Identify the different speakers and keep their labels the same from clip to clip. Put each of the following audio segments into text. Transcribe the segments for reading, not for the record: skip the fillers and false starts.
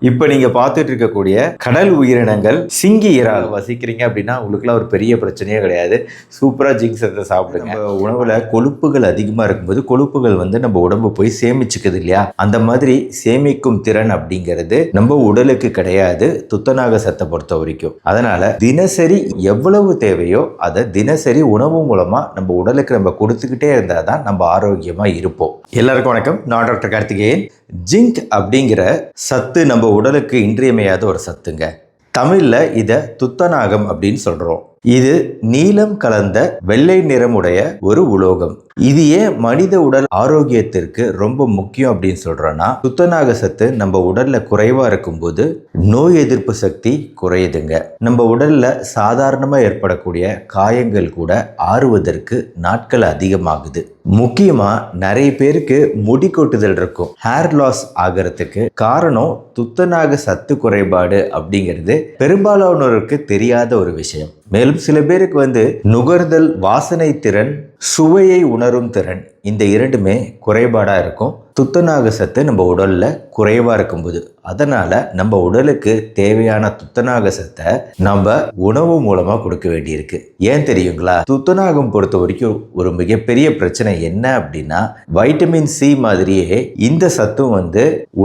Speaker 1: இப்போ நீங்க பார்த்துட்டு இருக்கக்கூடிய கடல் உயிரினங்கள் சிங்கி இறால் வசிக்கிறீங்க அப்படின்னா உங்களுக்குலாம் ஒரு பெரிய பிரச்சனையே கிடையாது. சூப்பரா ஜிங்ஸ் எடுத்து சாப்பிடுங்க. நம்ம உணவுல கொழுப்புகள் அதிகமா இருக்கும்போது கொழுப்புகள் நம்ம உடம்பு போய் சேமிச்சுக்குது இல்லையா? அந்த மாதிரி சேமிக்கும் திறன் அப்படிங்கிறது நம்ம உடலுக்கு கிடையாது துத்தநாக சத்தை பொறுத்த வரைக்கும். அதனால தினசரி எவ்வளவு தேவையோ அதை தினசரி உணவு மூலமா நம்ம உடலுக்கு நம்ம கொடுத்துக்கிட்டே இருந்தால் தான் நம்ம ஆரோக்கியமா இருப்போம். எல்லாருக்கும் வணக்கம். நான் டாக்டர் கார்த்திகேயன். ஜிங்க் அப்படிங்கிற சத்து நம்ம உடலுக்கு இன்றியமையாத ஒரு சத்துங்க. தமிழ்ல இதை துத்தநாகம் அப்படின்னு சொல்றோம். இது நீலம் கலந்த வெள்ளை நிறமுடைய ஒரு உலோகம். இது ஏன் மனித உடல் ஆரோக்கியத்திற்கு ரொம்ப முக்கியம் அப்படின்னு சொல்றோம்னா, துத்தநாக சத்து நம்ம உடல்ல குறைவா இருக்கும்போது நோய் எதிர்ப்பு சக்தி குறையுதுங்க. நம்ம உடல்ல சாதாரணமா ஏற்படக்கூடிய காயங்கள் கூட ஆறுவதற்கு நாட்கள் அதிகமாகுது. முக்கியமா நிறைய பேருக்கு முடி கொட்டுதல் இருக்கும். ஹேர் லாஸ் ஆகிறதுக்கு காரணம் துத்தநாக சத்து குறைபாடு அப்படிங்கிறது பெரும்பாலானோருக்கு தெரியாத ஒரு விஷயம். மேலும் சில பேருக்கு நுகர்தல், வாசனை திறன், சுவையை உணரும் திறன், இந்த இரண்டுமே குறைபாடா இருக்கும் துத்தநாக சத்து நம்ம உடல்ல குறைவா இருக்கும்போது. அதனால நம்ம உடலுக்கு தேவையான துத்தநாக சத்தை நம்ம உணவு மூலமா கொடுக்க வேண்டியிருக்கு. ஏன் தெரியுங்களா? துத்தநாகம் பொறுத்த வரைக்கும் ஒரு மிகப்பெரிய பிரச்சனை என்ன அப்படின்னா, வைட்டமின் சி மாதிரியே இந்த சத்தும்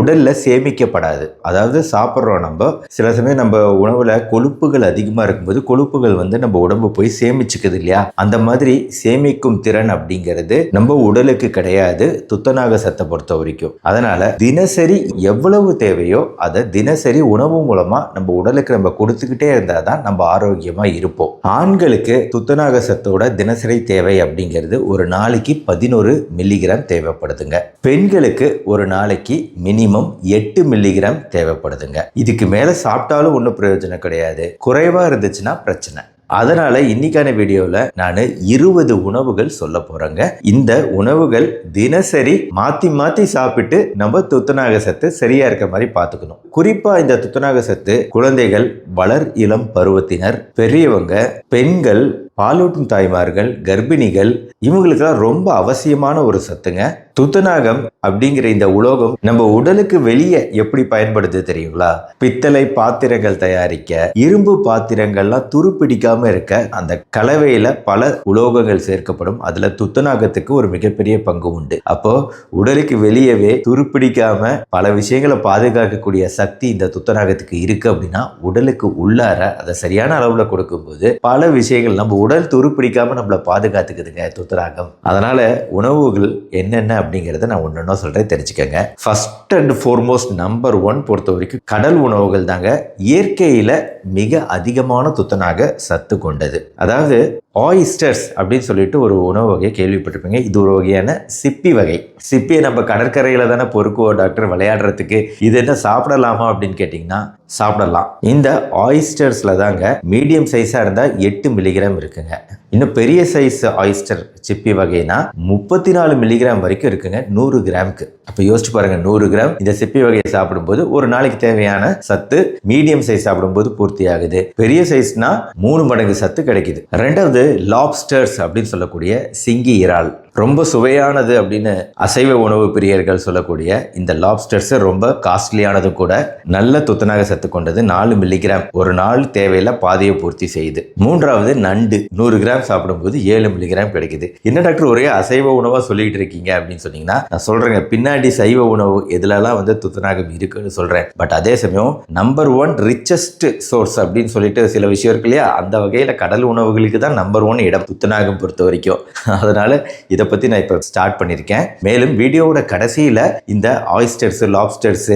Speaker 1: உடல்ல சேமிக்கப்படாது. அதாவது சாப்பிட்றோம் நம்ம, சில சமயம் நம்ம உணவுல கொழுப்புகள் அதிகமா இருக்கும்போது கொழுப்புகள் நம்ம உடம்பு போய் சேமிச்சுக்குது இல்லையா? அந்த மாதிரி சேமிக்கும் திறன் அப்படிங்கிறது நம்ம உடலுக்கு கிடையாது துத்தநாக சத்தை பொறுத்த வரைக்கும். அதனால தினசரி எவ்வளவு தேவையோ அதை தினசரி உணவு மூலமா நம்ம உடலுக்கு நம்ம கொடுத்துக்கிட்டே இருந்தாதான் நம்ம ஆரோக்கியமா இருப்போம். ஆண்களுக்கு துத்தநாக சத்தோட தினசரி தேவை அப்படிங்கிறது ஒரு நாளைக்கு 11 மில்லிகிராம் தேவைப்படுதுங்க. பெண்களுக்கு ஒரு நாளைக்கு மினிமம் 8 மில்லிகிராம் தேவைப்படுதுங்க. இதுக்கு மேல சாப்பிட்டாலும் ஒன்றும் பிரயோஜனம் கிடையாது. குறைவா இருந்துச்சுன்னா பிரச்சனை. அதனால இன்னைக்கான வீடியோவில் நான் 20 உணவுகள் சொல்ல போறேங்க. இந்த உணவுகள் தினசரி மாத்தி மாத்தி சாப்பிட்டு நம்ம துத்தநாக சத்து சரியா இருக்க மாதிரி பார்த்துக்கணும். குறிப்பா இந்த துத்தநாக சத்து குழந்தைகள், வளர் இளம் பருவத்தினர், பெரியவங்க, பெண்கள், பாலூட்டும் தாய்மார்கள், கர்ப்பிணிகள், இவங்களுக்கெல்லாம் ரொம்ப அவசியமான ஒரு சத்துங்க. துத்தநாகம் அப்படிங்கிற இந்த உலோகம் நம்ம உடலுக்கு வெளியே எப்படி பயன்படுது தெரியுங்களா? பித்தளை பாத்திரங்கள் தயாரிக்க, இரும்பு பாத்திரங்கள்லாம் துருப்பிடிக்காம இருக்க அந்த கலவையில பல உலோகங்கள் சேர்க்கப்படும். அதுல துத்தநாகத்துக்கு ஒரு மிகப்பெரிய பங்கு உண்டு. அப்போ உடலுக்கு வெளியவே துருப்பிடிக்காம பல விஷயங்களை பாதுகாக்கக்கூடிய சக்தி இந்த துத்தநாகத்துக்கு இருக்கு. அப்படின்னா உடலுக்கு உள்ளார அதை சரியான அளவுல கொடுக்கும்போது பல விஷயங்கள் நம்ம உடல் துருப்பிடிக்காம நம்மளை பாதுகாத்துக்குதுங்க துத்தநாகம். அதனால உணவுகள் என்னென்ன அப்படிங்கிறத நான் ஒன்னொன்னா சொல்றேன், தெரிஞ்சுக்கங்க. ஃபர்ஸ்ட் அண்ட் ஃபார்மோஸ்ட் நம்பர் 1 பொறுத்த வரைக்கும் கடல் உணவுகள் தாங்க இயற்கையில மிக அதிகமான துத்தநாக சத்து கொண்டது. அதாவது ஆயிஸ்டர்ஸ் அப்படின்னு சொல்லிட்டு ஒரு உணவு வகையை கேள்விப்பட்டிருப்பீங்க. இது ஒரு வகையான சிப்பி வகை. சிப்பியை நம்ம கடற்கரையில தானே பொறுக்குவோம் டாக்டர் விளையாடுறதுக்கு. இது என்ன சாப்பிடலாமா அப்படின்னு கேட்டிங்கன்னா சாப்பிடலாம். இந்த ஆயிஸ்டர்ஸ்ல தாங்க மீடியம் சைஸா இருந்தா 8 மில்லிகிராம் இருக்குங்க. இன்னும் பெரிய சைஸ் ஆயிஸ்டர் சிப்பி வகைனா 34 மில்லிகிராம் வரைக்கும் இருக்குங்க 100 கிராமுக்கு. அப்ப யோசிச்சு பாருங்க, 100 கிராம் இந்த சிப்பி வகையை சாப்பிடும்போது ஒரு நாளைக்கு தேவையான சத்து மீடியம் சைஸ் சாப்பிடும்போது பூர்த்தி ஆகுது. பெரிய சைஸ்னா 3 மடங்கு சத்து கிடைக்குது. ரெண்டாவது லாப்ஸ்டர்ஸ் அப்படின்னு சொல்லக்கூடிய சிங்கி இறால். ரொம்ப சுவையானது அப்படின்னு அசைவ உணவு பிரியர்கள் சொல்லக்கூடிய இந்த லாப்ஸ்டர்ஸ் ரொம்ப காஸ்ட்லியானது கூட. நல்ல துத்தநாக சத்து கொண்டது. 4 மில்லிகிராம் ஒரு நாள் தேவையில்ல பாதியை பூர்த்தி செய்யுது. மூன்றாவது நண்டு. 100 கிராம் சாப்பிடும்போது 7 மில்லிகிராம் கிடைக்குது. என்ன டாக்டர் ஒரே அசைவ உணவா சொல்லிட்டு இருக்கீங்க அப்படின்னு சொன்னீங்கன்னா, நான் சொல்றேங்க பின்னாடி சைவ உணவு எதுலலாம் துத்தநாகம் இருக்குன்னு சொல்றேன். பட் அதே சமயம் நம்பர் 1 ரிச்சஸ்ட் சோர்ஸ் அப்படின்னு சொல்லிட்டு சில விஷயம் இருக்கு இல்லையா? அந்த வகையில கடல் உணவுகளுக்கு தான் நம்பர் 1 இடம் துத்தநாகம் பொறுத்த வரைக்கும். அதனால இதை பத்தி நான் இப்ப ஸ்டார்ட் பண்ணிருக்கேன். மேலும் வீடியோவோட கடைசியில இந்த ஆயிஸ்டர்ஸ், லாப்ஸ்டர்ஸ்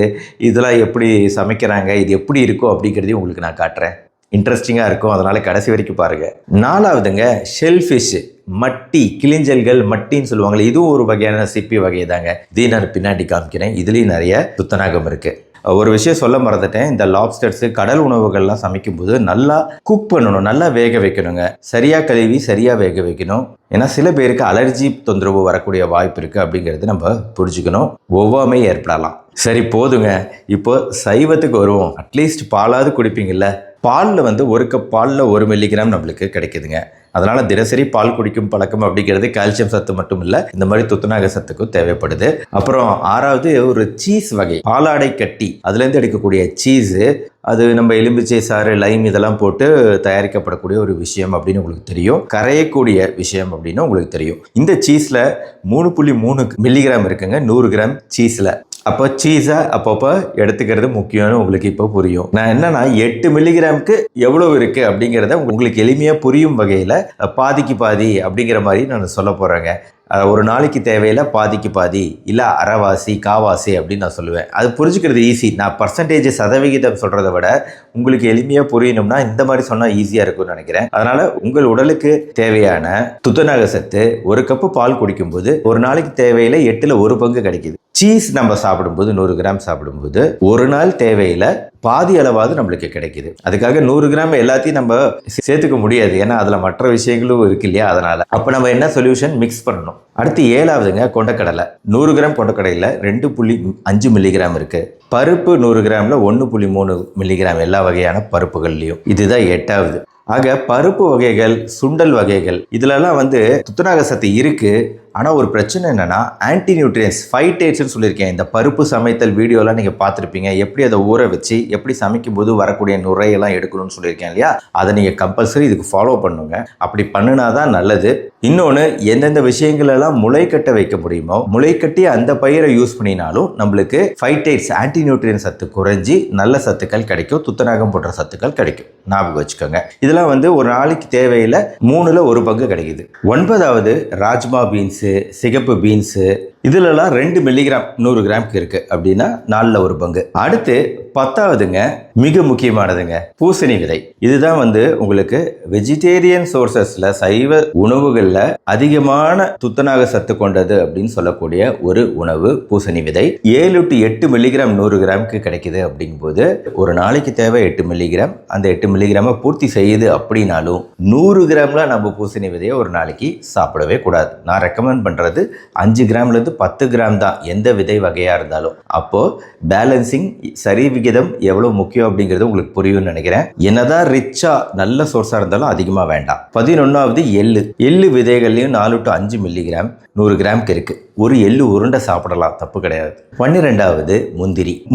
Speaker 1: இதெல்லாம் எப்படி சமைக்கிறாங்க, இது எப்படி இருக்கும் அப்படிங்கிறதையும் உங்களுக்கு நான் காட்டுறேன். இன்ட்ரெஸ்டிங்கா இருக்கும். அதனால கடைசி வரைக்கும் பாருங்க. 4வதுங்க ஷெல்ஃபிஷ். மட்டி, கிளிஞ்சல்கள், மட்டின்னு சொல்லுவாங்க. இதுவும் ஒரு வகையான சிப்பி வகை தாங்க. இதையும் நான் பின்னாடி காமிக்கிறேன். இதுலயும் நிறைய துத்தநாகம் இருக்கு. ஒரு விஷயம் சொல்ல மறந்துட்டேன். இந்த லாப்ஸ்டர்ஸ் கடல் உணவுகள்லாம் சமைக்கும் போது நல்லா குக் பண்ணணும், நல்லா வேக வைக்கணுங்க. சரியா கழுவி சரியா வேக வைக்கணும். ஏன்னா சில பேருக்கு அலர்ஜி தொந்தரவு வரக்கூடிய வாய்ப்பு இருக்கு அப்படிங்கிறது நம்ம புரிஞ்சுக்கணும். ஒவ்வாமை ஏற்படலாம். சரி போதுங்க, இப்போ சைவத்துக்கு வருவோம். அட்லீஸ்ட் பாலாவது குடிப்பீங்கல்ல. பாலில் 1 கப் பாலில் 1 மில்லிகிராம் நம்மளுக்கு கிடைக்குதுங்க. அதனால தினசரி பால் குடிக்கும் பழக்கம் அப்படிங்கிறது கால்சியம் சத்து மட்டும் இல்லை, இந்த மாதிரி துத்தநாக சத்துக்கும் தேவைப்படுது. அப்புறம் 6வது ஒரு சீஸ் வகை, பாலாடை கட்டி, அதுலேருந்து எடுக்கக்கூடிய சீஸு, அது நம்ம எலும்பிச்சை சாறு, லைம் இதெல்லாம் போட்டு தயாரிக்கப்படக்கூடிய ஒரு விஷயம் அப்படின்னு உங்களுக்கு தெரியும். கரையக்கூடிய விஷயம் அப்படின்னு உங்களுக்கு தெரியும். இந்த சீஸில் 3.3 மில்லிகிராம் இருக்குங்க 100 கிராம் சீஸில். அப்போ சீஸை அப்பப்போ எடுத்துக்கிறது முக்கியம்னு உங்களுக்கு இப்போ புரியும். நான் என்னன்னா 8 மில்லிகிராமுக்கு எவ்வளோ இருக்குது அப்படிங்கிறத உங்களுக்கு எளிமையாக புரியும் வகையில் பாதிக்கு பாதி அப்படிங்கிற மாதிரி நான் சொல்ல போகிறேங்க. ஒரு நாளைக்கு தேவையில்லை பாதிக்கு பாதி, இல்லை அரைவாசி காவாசி அப்படின்னு நான் சொல்லுவேன். அது புரிஞ்சுக்கிறது ஈஸி. நான் பர்சன்டேஜ் சதவிகிதம் சொல்கிறத விட உங்களுக்கு எளிமையாக புரியணும்னா இந்த மாதிரி சொன்னால் ஈஸியாக இருக்கும்னு நினைக்கிறேன். அதனால் உங்கள் உடலுக்கு தேவையான துத்தநாக சத்து ஒரு கப்பு பால் குடிக்கும்போது ஒரு நாளைக்கு தேவையில்லை 8ல் 1 பங்கு கிடைக்குது. சீஸ் நம்ம சாப்பிடும்போது 100 கிராம் சாப்பிடும்போது ஒரு நாள் தேவையில்லை பாதி அளவாவது நம்மளுக்கு கிடைக்குது. அதுக்காக 100 கிராம் எல்லாத்தையும் நம்ம சேர்த்துக்க முடியாது, ஏன்னா அதில் மற்ற விஷயங்களும் இருக்கு இல்லையா. அதனால அப்போ நம்ம என்ன சொல்யூஷன் மிக்ஸ் பண்ணணும். அடுத்து 7வதுங்க கொண்டக்கடலை. 100 கிராம் கொண்டக்கடலையில் 2.5 மில்லிகிராம் இருக்கு. பருப்பு 100 கிராமில் 1.3 மில்லிகிராம் எல்லா வகையான பருப்புகள்லையும். இதுதான் 8வது. ஆக பருப்பு வகைகள், சுண்டல் வகைகள் இதுலலாம் துத்தநாக சத்து இருக்கு. ஆனால் ஒரு பிரச்சனை என்னன்னா ஆன்டி நியூட்ரியன்ஸ் ஃபைட்டேட்ஸ்னு சொல்லியிருக்கேன். இந்த பருப்பு சமைத்தல் வீடியோலாம் நீங்கள் பார்த்துருப்பீங்க. எப்படி அதை ஊற வச்சு எப்படி சமைக்கும் போது வரக்கூடிய நுரையெல்லாம் எடுக்கணும்னு சொல்லியிருக்கேன் இல்லையா. அதை நீங்கள் கம்பல்சரி இதுக்கு ஃபாலோ பண்ணுங்க. அப்படி பண்ணினா தான் நல்லது. இன்னொன்று, எந்தெந்த விஷயங்களெல்லாம் முளை கட்ட வைக்க முடியுமோ முளை கட்டி அந்த பயிரை யூஸ் பண்ணினாலும் நம்மளுக்கு ஃபைட்டேட்ஸ் ஆன்டி நியூட்ரியன் சத்து குறைஞ்சி நல்ல சத்துக்கள் கிடைக்கும், துத்தநாகம் போன்ற சத்துக்கள் கிடைக்கும். ஞாபகம் வச்சுக்கோங்க. இதெல்லாம் ஒரு நாளைக்கு தேவையில்லை 3ல் 1 பங்கு கிடைக்குது. 9வது ராஜ்மா பீன்ஸு, சிகப்பு பீன்ஸு, இதுலலாம் 2 மில்லிகிராம் 100 கிராமுக்கு இருக்கு அப்படின்னா 4ல் 1 பங்கு. அடுத்து 10வதுங்க மிக முக்கியமானதுங்க பூசணி விதை. இதுதான் உங்களுக்கு வெஜிடேரியன் சோர்சஸ்ல சைவ உணவுகளில் அதிகமான துத்தநாக சத்து கொண்டது அப்படின்னு சொல்லக்கூடிய ஒரு உணவு பூசணி விதை. 7 to 8 மில்லிகிராம் 100 கிராமுக்கு கிடைக்குது. அப்படிங்கும்போது ஒரு நாளைக்கு தேவை 8 மில்லிகிராம். அந்த 8 மில்லிகிராம பூர்த்தி செய்யுது அப்படின்னாலும் 100 கிராம்ல நம்ம பூசணி விதையை ஒரு நாளைக்கு சாப்பிடவே கூடாது. நான் ரெக்கமெண்ட் பண்றது 5 கிராம்ல 10 கிராம் தான், எந்த விதை வகையா இருந்தாலும். அப்போ பேலன்சிங் சரி விகிதம் எவ்வளவு முக்கியம் அப்படிங்கிறது உங்களுக்கு புரியும்னு நினைக்கிறேன். என்னதான் ரிச்சா நல்ல சோர்ஸா இருந்தாலும் அதிகமா வேண்டாம். 11வது எள்ளு விதைகள்லையும் 4 to 5 மில்லிகிராம் 100 கிராமுக்கு இருக்கு. ஒரு எள்ளு உருண்டை சாப்பிடலாம், தப்பு கிடையாது. 12வது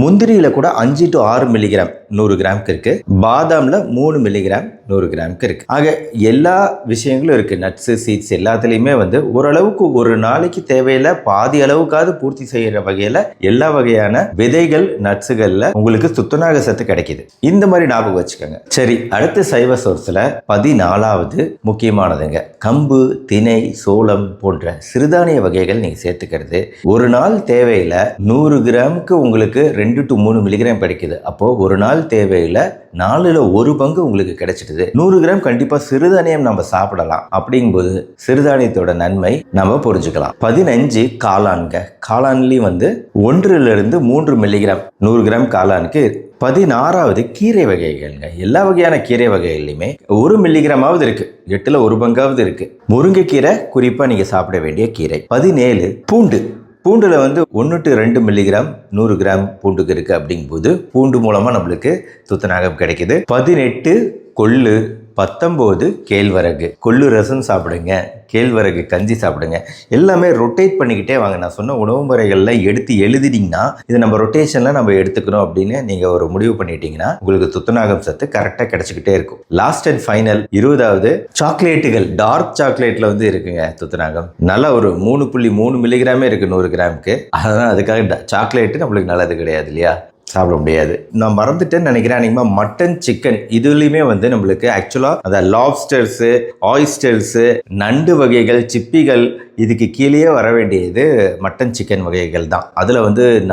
Speaker 1: முந்திரியில கூட 5 to 6 மில்லிகிராம் 100 கிராமுக்கு இருக்கு. பாதாம்ல 3 மில்லிகிராம் 100 கிராமுக்கு இருக்கு. ஆக எல்லா விஷயங்களும் இருக்கு. நட்ஸ், சீட்ஸ் எல்லாத்துலயுமே ஓரளவுக்கு ஒரு நாளைக்கு தேவையில்ல பாதி அளவுக்காவது பூர்த்தி செய்யற வகையில எல்லா வகையான விதைகள், நட்ஸுகள்ல உங்களுக்கு துத்தநாக சத்து கிடைக்குது. இந்த மாதிரி ஞாபகம் வச்சுக்கோங்க. சரி, அடுத்த சைவ சோர்ஸ்ல 14வது முக்கியமானதுங்க கம்பு, திணை, சோளம் போன்ற சிறுதானிய வகைகள் நீங்க சேர்த்துக்கிறது. ஒரு நாள் தேவையில்ல 100 கிராமுக்கு உங்களுக்கு 2 to 3 மில்லிகிராம் கிடைக்குது. அப்போ ஒரு நாள் தேவையில்ல 4ல் 1 பங்கு உங்களுக்கு கிடைச்சிடுது. 100 கிராம் கண்டிப்பா சிறுதானியம் நம்ம சாப்பிடலாம். அப்படிங்கும்போது சிறுதானியத்தோட நன்மை நம்ம புரிஞ்சுக்கலாம். 15 காளான்க. காளான்லயும் 1லிருந்து 3 மில்லிகிராம் 100 கிராம் காளானுக்கு. 16வது கீரை வகைகள்ங்க. எல்லா வகையான கீரை வகைகள்லையுமே 1 மில்லிகிராமாவது இருக்கு. 8ல் 1 பங்காவது இருக்கு. முருங்கைக்கீரை குறிப்பா நீங்க சாப்பிட வேண்டிய கீரை. 17 பூண்டுல 1 to 2 மில்லிகிராம் 100 கிராம் பூண்டுக்கு இருக்கு. அப்படிங்கும்போது பூண்டு மூலமா நம்மளுக்கு துத்தநாகம் கிடைக்குது. 18 கொள்ளு. 19 கேழ்வரகு. கொள்ளு ரசம் சாப்பிடுங்க, கேழ்வரகு கஞ்சி சாப்பிடுங்க. எல்லாமே ரொட்டேட் பண்ணிக்கிட்டே வாங்க. நான் சொன்ன உணவு முறைகளில் எடுத்து எழுதிட்டீங்கன்னா இது நம்ம ரொட்டேஷனில் நம்ம எடுத்துக்கணும் அப்படின்னு நீங்கள் ஒரு முடிவு பண்ணிட்டீங்கன்னா உங்களுக்கு துத்தநாகம் சத்து கரெக்டாக கிடைச்சிக்கிட்டே இருக்கும். லாஸ்ட் அண்ட் ஃபைனல் 20வது சாக்லேட்டுகள். டார்க் சாக்லேட்டில் இருக்குங்க துத்தநாகம். நல்லா ஒரு 3.3 மில்லிகிராமே இருக்குது 100 கிராமுக்கு. அதனால் அதுக்காக சாக்லேட்டு நம்மளுக்கு நல்லது கிடையாது இல்லையா, சாப்பிட முடியாது. நான் மறந்துட்டேன்னு நினைக்கிறேன். அன்றைக்கி மட்டன், சிக்கன் இதுலேயுமே நம்மளுக்கு ஆக்சுவலாக அந்த லாப்ஸ்டர்ஸு, ஆயிஸ்டர்ஸு, நண்டு வகைகள், சிப்பிகள் இதுக்கு கீழேயே வர வேண்டியது மட்டன், சிக்கன் வகைகள் தான். அதில்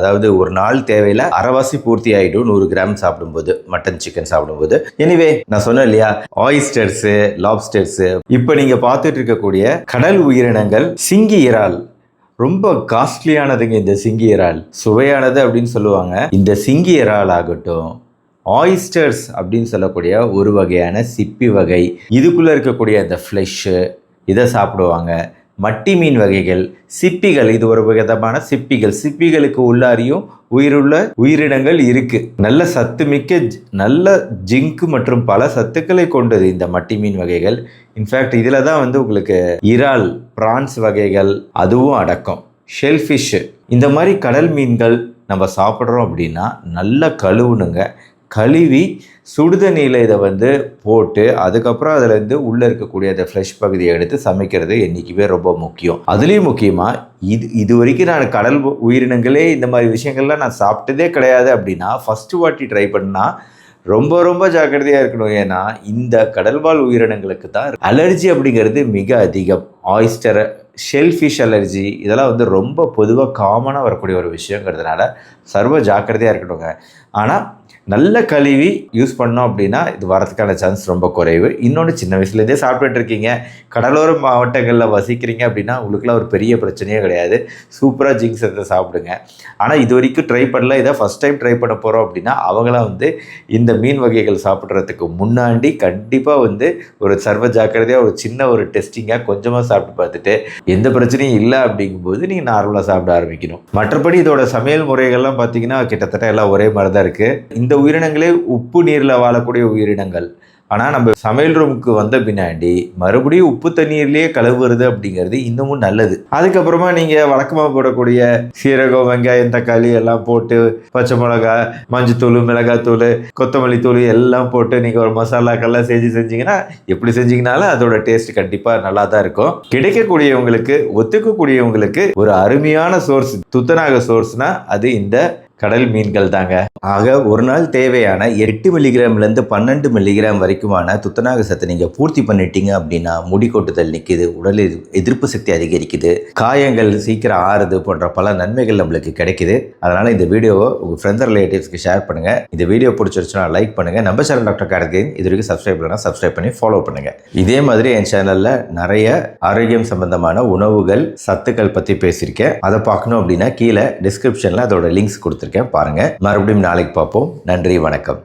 Speaker 1: அதாவது ஒரு நாள் தேவையில்ல அரைவாசி பூர்த்தி ஆகிடும் 100 கிராம் சாப்பிடும்போது, மட்டன், சிக்கன் சாப்பிடும்போது. எனிவே நான் சொன்னேன் இல்லையா, ஆயிஸ்டர்ஸு, லாப்ஸ்டர்ஸு. இப்போ நீங்கள் பார்த்துட்டு இருக்கக்கூடிய கடல் உயிரினங்கள் சிங்கி இறால் ரொம்ப காஸ்ட்லியானதுங்க. இந்த சிங்கி இறால் சுவையானது அப்படின்னு சொல்லுவாங்க. இந்த சிங்கி இறால் ஆகட்டும், ஆயிஸ்டர்ஸ் அப்படின்னு சொல்லக்கூடிய ஒரு வகையான சிப்பி வகை, இதுக்குள்ளே இருக்கக்கூடிய அந்த ஃப்ளெஷ்ஷு இதை சாப்பிடுவாங்க. மட்டி மீன் வகைகள், சிப்பிகள், இது ஒரு விதமான சிப்பிகள். சிப்பிகளுக்கு உள்ளாரியும் உயிருள்ள உயிரினங்கள் இருக்கு. நல்ல சத்து மிக்க நல்ல ஜிங்க் மற்றும் பல சத்துக்களை கொண்டது இந்த மட்டி மீன் வகைகள். இன்ஃபேக்ட் இதில் தான் வந்து உங்களுக்கு இறால், பிரான்ஸ் வகைகள் அதுவும் அடக்கம். ஷெல்ஃபிஷ், இந்த மாதிரி கடல் மீன்கள் நம்ம சாப்பிட்றோம் அப்படின்னா நல்லா கழுவுணுங்க. கழுவி சுடுதண்ணியில் இதை வந்து போட்டு அதுக்கப்புறம் அதுலேருந்து உள்ளே இருக்கக்கூடிய அந்த ஃப்ரெஷ் பகுதியை எடுத்து சமைக்கிறது என்றைக்குமே ரொம்ப முக்கியம். அதுலேயும் முக்கியமாக இது வரைக்கும் நான் கடல் உயிரினங்களே இந்த மாதிரி விஷயங்கள்லாம் நான் சாப்பிட்டதே கிடையாது அப்படின்னா ஃபஸ்ட்டு வாட்டி ட்ரை பண்ணால் ரொம்ப ரொம்ப ஜாக்கிரதையாக இருக்கணும். ஏன்னா இந்த கடல்வாழ் உயிரினங்களுக்கு தான் அலர்ஜி அப்படிங்கிறது மிக அதிகம். ஆயிஸ்டர், ஷெல்ஃபிஷ் அலர்ஜி இதெல்லாம் வந்து ரொம்ப பொதுவாக காமனாக வரக்கூடிய ஒரு விஷயங்கிறதுனால சர்வ ஜாக்கிரதையாக இருக்கணுங்க. ஆனால் நல்ல கழுவி யூஸ் பண்ணோம் அப்படின்னா இது வரதுக்கான சான்ஸ் ரொம்ப குறைவு. இன்னொன்று, சின்ன வயசுலேருந்தே சாப்பிட்டுட்டு இருக்கீங்க, கடலோர மாவட்டங்களில் வசிக்கிறீங்க அப்படின்னா உங்களுக்குலாம் ஒரு பெரிய பிரச்சனையே கிடையாது. சூப்பராக ஜிங்ஸ் எடுத்து சாப்பிடுங்க. ஆனால் இது வரைக்கும் ட்ரை பண்ணல, இதை ஃபஸ்ட் டைம் ட்ரை பண்ண போகிறோம் அப்படின்னா அவங்களாம் வந்து இந்த மீன் வகைகள் சாப்பிட்றதுக்கு முன்னாடி கண்டிப்பாக வந்து ஒரு சர்வ ஜாக்கிரதையாக ஒரு சின்ன ஒரு டெஸ்டிங்காக கொஞ்சமாக சாப்பிட்டு பார்த்துட்டு எந்த பிரச்சனையும் இல்லை அப்படிங்கும்போது நீங்கள் நார்மலாக சாப்பிட ஆரம்பிக்கணும். மற்றபடி இதோட சமையல் முறைகள்லாம் பார்த்தீங்கன்னா கிட்டத்தட்ட எல்லாம் ஒரே மாதிரி தான் இருக்குது. இந்த உயிரினங்களே உப்பு நீரில் வாழக்கூடிய உயிரினங்கள். ஆனால் நம்ம சமையல் ரூமுக்கு வந்த பின்னாடி மறுபடியும் உப்பு தண்ணீர்லேயே கழுவுறது அப்படிங்கிறது இன்னமும் நல்லது. அதுக்கப்புறமா நீங்கள் வழக்கமாக போடக்கூடிய சீரகம், வெங்காயம், தக்காளி எல்லாம் போட்டு பச்சை மிளகா, மஞ்சத்தூள், மிளகாத்தூள், கொத்தமல்லி தூள் எல்லாம் போட்டு நீங்கள் ஒரு மசாலாக்கெல்லாம் செஞ்சீங்கன்னா எப்படி செஞ்சீங்கனாலும் அதோட டேஸ்ட் கண்டிப்பாக நல்லா தான் இருக்கும். கிடைக்கக்கூடியவங்களுக்கு, ஒத்துக்கக்கூடியவங்களுக்கு ஒரு அருமையான சோர்ஸ், துத்தநாக சோர்ஸ்னால் அது இந்த கடல் மீன்கள் தாங்க. ஆக ஒரு நாள் தேவையான 8 மில்லிகிராம்லேருந்து 12 மில்லிகிராம் வரைக்குமான துத்தநாக சத்தை நீங்கள் பூர்த்தி பண்ணிட்டீங்க அப்படின்னா முடி கொட்டுதல் நிற்கிது, உடல் எதிர்ப்பு சக்தி அதிகரிக்குது, காயங்கள் சீக்கிரம் ஆறுது போன்ற பல நன்மைகள் நம்மளுக்கு கிடைக்குது. அதனால் இந்த வீடியோவை உங்கள் ஃப்ரெண்ட்ஸ் ரிலேட்டிவ்ஸ்க்கு ஷேர் பண்ணுங்கள். இந்த வீடியோ பிடிச்சிருச்சுன்னா லைக் பண்ணுங்கள். நம்ம சேனல் டாக்டர் கார்த்திகேயன் இது வரைக்கும் சப்ஸ்கிரைப் பண்ணலாம், சப்ஸ்கிரைப் பண்ணி ஃபாலோ பண்ணுங்கள். இதே மாதிரி என் சேனலில் நிறைய ஆரோக்கியம் சம்பந்தமான உணவுகள், சத்துக்கள் பற்றி பேசியிருக்கேன். அதை பார்க்கணும் அப்படின்னா கீழே டிஸ்கிரிப்ஷனில் அதோட லிங்க்ஸ் கொடுத்துருக்கேன், பாருங்கள். மறுபடியும் நாளைக்கு பார்ப்போம். நன்றி, வணக்கம்.